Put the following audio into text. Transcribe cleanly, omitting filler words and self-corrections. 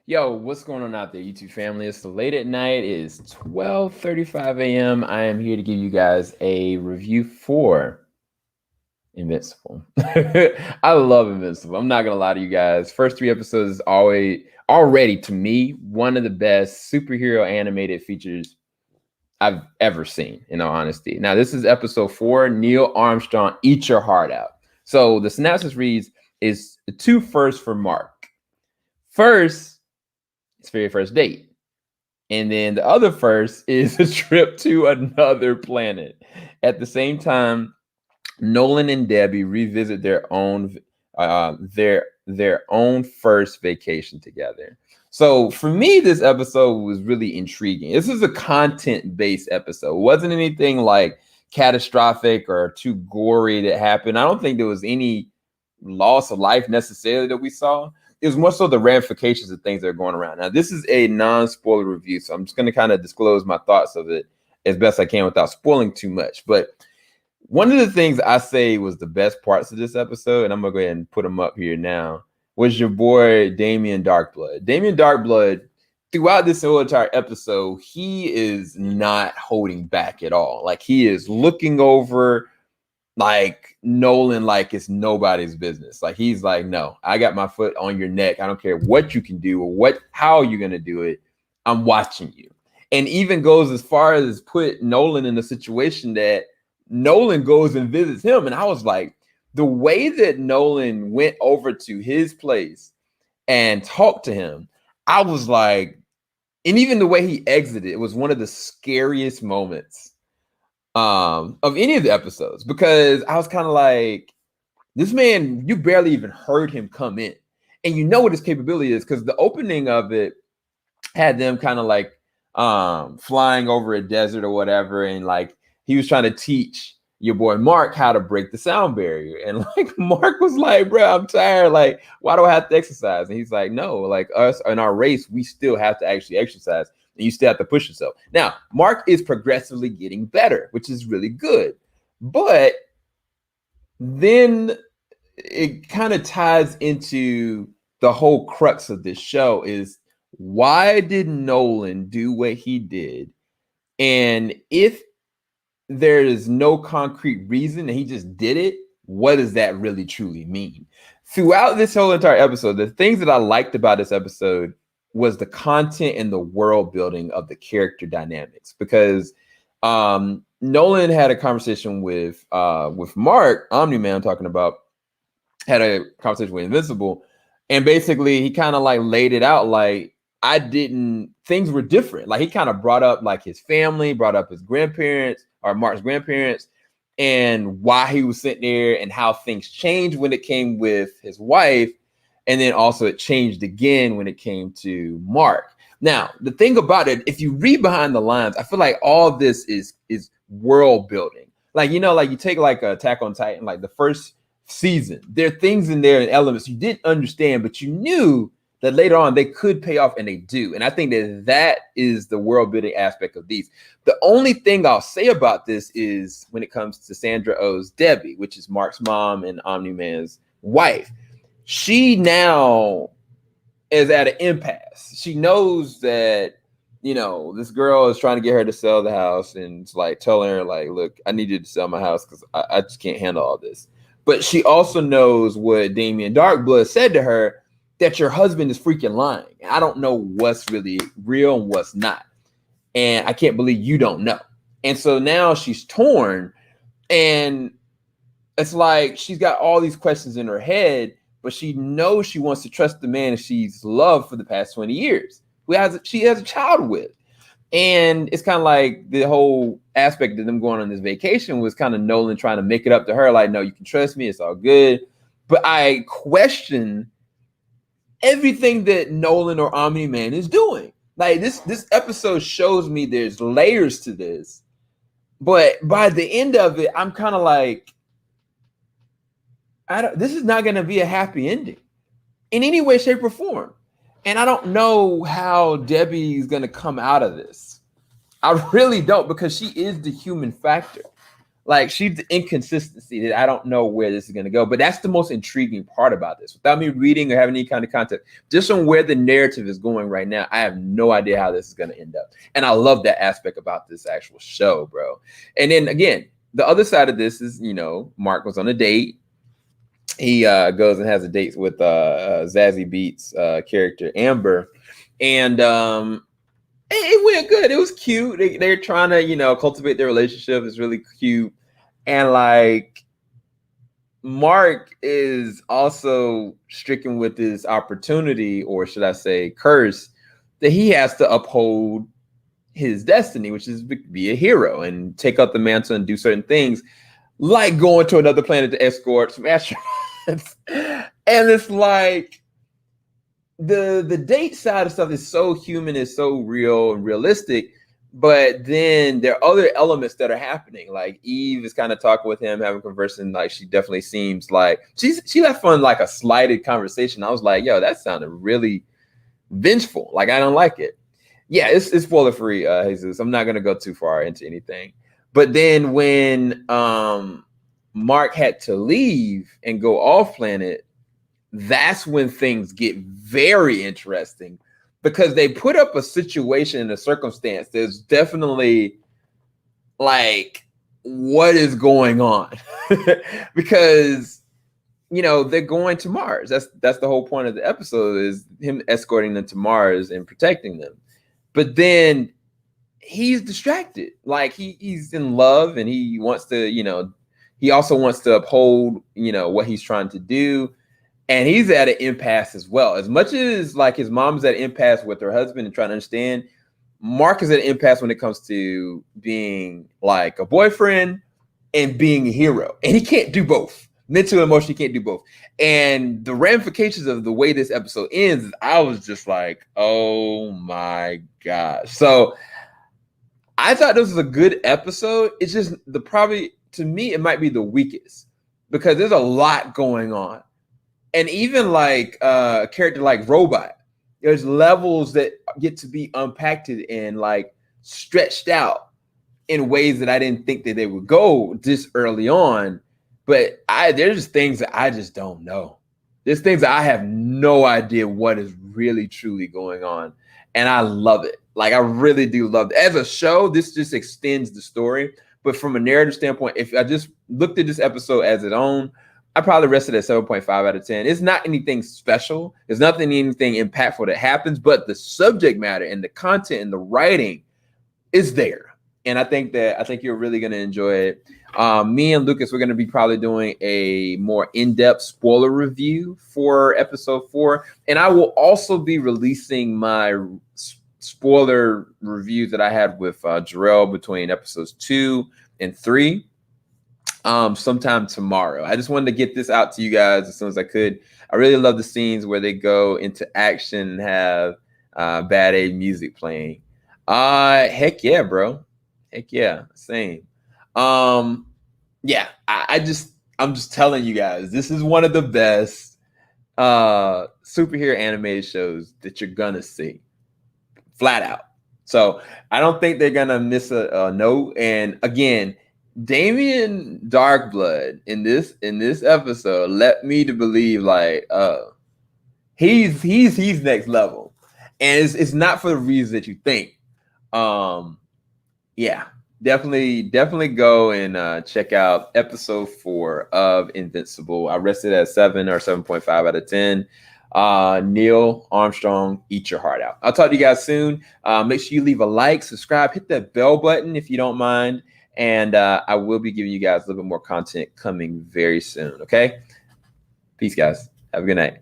Yo, what's going on out there, YouTube family? It's late at night. It is 12:35 a.m. I am here to give you guys a review for Invincible. I love Invincible. I'm not gonna lie to you guys. First three episodes is already to me one of the best superhero animated features I've ever seen, in all honesty. Now, this is episode 4, Neil Armstrong, Eat Your Heart Out. So the synopsis reads is two firsts for Mark. First, his very first date. And then the other first is a trip to another planet. At the same time, Nolan and Debbie revisit their own first vacation together. So for me, this episode was really intriguing. This is a content-based episode. It wasn't anything like catastrophic or too gory that happened. I don't think there was any loss of life necessarily that we saw. It was more so the ramifications of things that are going around. Now, this is a non-spoiler review, so I'm just going to kind of disclose my thoughts of it as best I can without spoiling too much. But one of the things I say was the best parts of this episode, and I'm going to go ahead and put them up here now, was your boy Damien Darkblood. Damien Darkblood, throughout this whole entire episode, he is not holding back at all. Like, he is looking over like Nolan like it's nobody's business. Like, he's like, no, I got my foot on your neck. I don't care what you can do or how you're gonna do it. I'm watching you. And even goes as far as put Nolan in a situation that Nolan goes and visits him. And I was like, the way that Nolan went over to his place and talked to him, I was like, and even the way he exited, it was one of the scariest moments of any of the episodes, because I was kind of like, this man, you barely even heard him come in, and you know what his capability is, because the opening of it had them kind of like flying over a desert or whatever, and like he was trying to teach your boy Mark how to break the sound barrier, and like Mark was like, bro, I'm tired, like, why do I have to exercise? And he's like, no, like, us in our race, we still have to actually exercise, and you still have to push yourself. Now, Mark is progressively getting better, which is really good. But then it kind of ties into the whole crux of this show is, why did Nolan do what he did? And if there is no concrete reason and he just did it, what does that really truly mean? Throughout this whole entire episode, the things that I liked about this episode was the content and the world building of the character dynamics, because Nolan had a conversation with Mark, Omni-Man, talking about, had a conversation with Invincible, and basically he kind of like laid it out like, things were different. Like, he kind of brought up like his family, brought up his grandparents, or Mark's grandparents, and why he was sitting there and how things changed when it came with his wife. And then also it changed again when it came to Mark. Now, the thing about it, if you read behind the lines, I feel like all of this is world building. Like, you know, like you take like Attack on Titan, like the first season, there are things in there and elements you didn't understand, but you knew that later on they could pay off, and they do. And I think that is the world building aspect of these. The only thing I'll say about this is when it comes to Sandra Oh's Debbie, which is Mark's mom and Omni-Man's wife. She now is at an impasse. She knows that, you know, this girl is trying to get her to sell the house, and it's like telling her like, look, I need you to sell my house because I just can't handle all this. But she also knows what Damien Darkblood said to her, that your husband is freaking lying. I don't know what's really real and what's not. And I can't believe you don't know. And so now she's torn, and it's like she's got all these questions in her head, but she knows she wants to trust the man she's loved for the past 20 years, she has a child with. And it's kind of like the whole aspect of them going on this vacation was kind of Nolan trying to make it up to her, like, no, you can trust me, it's all good. But I question everything that Nolan or Omni-Man is doing. Like, this episode shows me there's layers to this, but by the end of it, I'm kind of like, this is not going to be a happy ending in any way, shape, or form. And I don't know how Debbie is going to come out of this. I really don't, because she is the human factor. Like, she's the inconsistency that I don't know where this is going to go. But that's the most intriguing part about this. Without me reading or having any kind of context, just on where the narrative is going right now, I have no idea how this is going to end up. And I love that aspect about this actual show, bro. And then again, the other side of this is, you know, Mark was on a date. He goes and has a date with Zazie Beetz character Amber, and it went good. It was cute. They're trying to, you know, cultivate their relationship. It's really cute. And like, Mark is also stricken with this opportunity, or should I say curse, that he has to uphold his destiny, which is be a hero and take up the mantle and do certain things, like going to another planet to escort some astronauts. And it's like, the date side of stuff is so human, is so real and realistic, but then there are other elements that are happening. Like, Eve is kind of talking with him, having conversing. Like, she definitely seems like she left on like a slighted conversation. I was like, yo, that sounded really vengeful. Like, I don't like it. Yeah, it's spoiler free, Jesus. I'm not gonna go too far into anything. But then when Mark had to leave and go off planet, that's when things get very interesting, because they put up a situation and a circumstance that's definitely like, what is going on? Because, you know, they're going to Mars. That's the whole point of the episode, is him escorting them to Mars and protecting them. But then he's distracted. Like, he's in love, and he wants to, you know, he also wants to uphold, you know, what he's trying to do. And he's at an impasse as well. As much as like his mom's at an impasse with her husband and trying to understand, Mark is at an impasse when it comes to being like a boyfriend and being a hero. And he can't do both. Mental and emotionally, he can't do both. And the ramifications of the way this episode ends, I was just like, oh my gosh. So I thought this was a good episode. It's just probably, to me, it might be the weakest, because there's a lot going on. And even like a character like Robot, there's levels that get to be unpacked and like stretched out in ways that I didn't think that they would go this early on. But there's just things that I just don't know. There's things that I have no idea what is really truly going on. And I love it. Like, I really do love it. As a show, this just extends the story. But from a narrative standpoint, if I just looked at this episode as its own, I probably rested at 7.5 out of 10. It's not anything special. There's anything impactful that happens, but the subject matter and the content and the writing is there. And I think you're really going to enjoy it. Me and Lucas, we're going to be probably doing a more in-depth spoiler review for episode 4. And I will also be releasing my spoiler reviews that I had with Jarrell between episodes 2 and 3. Sometime tomorrow. I just wanted to get this out to you guys as soon as I could. I really love the scenes where they go into action and have Bad A music playing. Heck yeah, bro. Heck yeah, same. Yeah, I'm just telling you guys, this is one of the best superhero animated shows that you're gonna see, flat out. So I don't think they're gonna miss a note. And again, Damien Darkblood in this episode led me to believe like he's next level, and it's not for the reasons that you think. Yeah, definitely go and check out episode 4 of Invincible. I rested at 7 or 7.5 out of 10. Neil Armstrong, eat your heart out. I'll talk to you guys soon. Make sure you leave a like, subscribe, hit that bell button if you don't mind. And I will be giving you guys a little bit more content coming very soon. Okay. Peace, guys. Have a good night.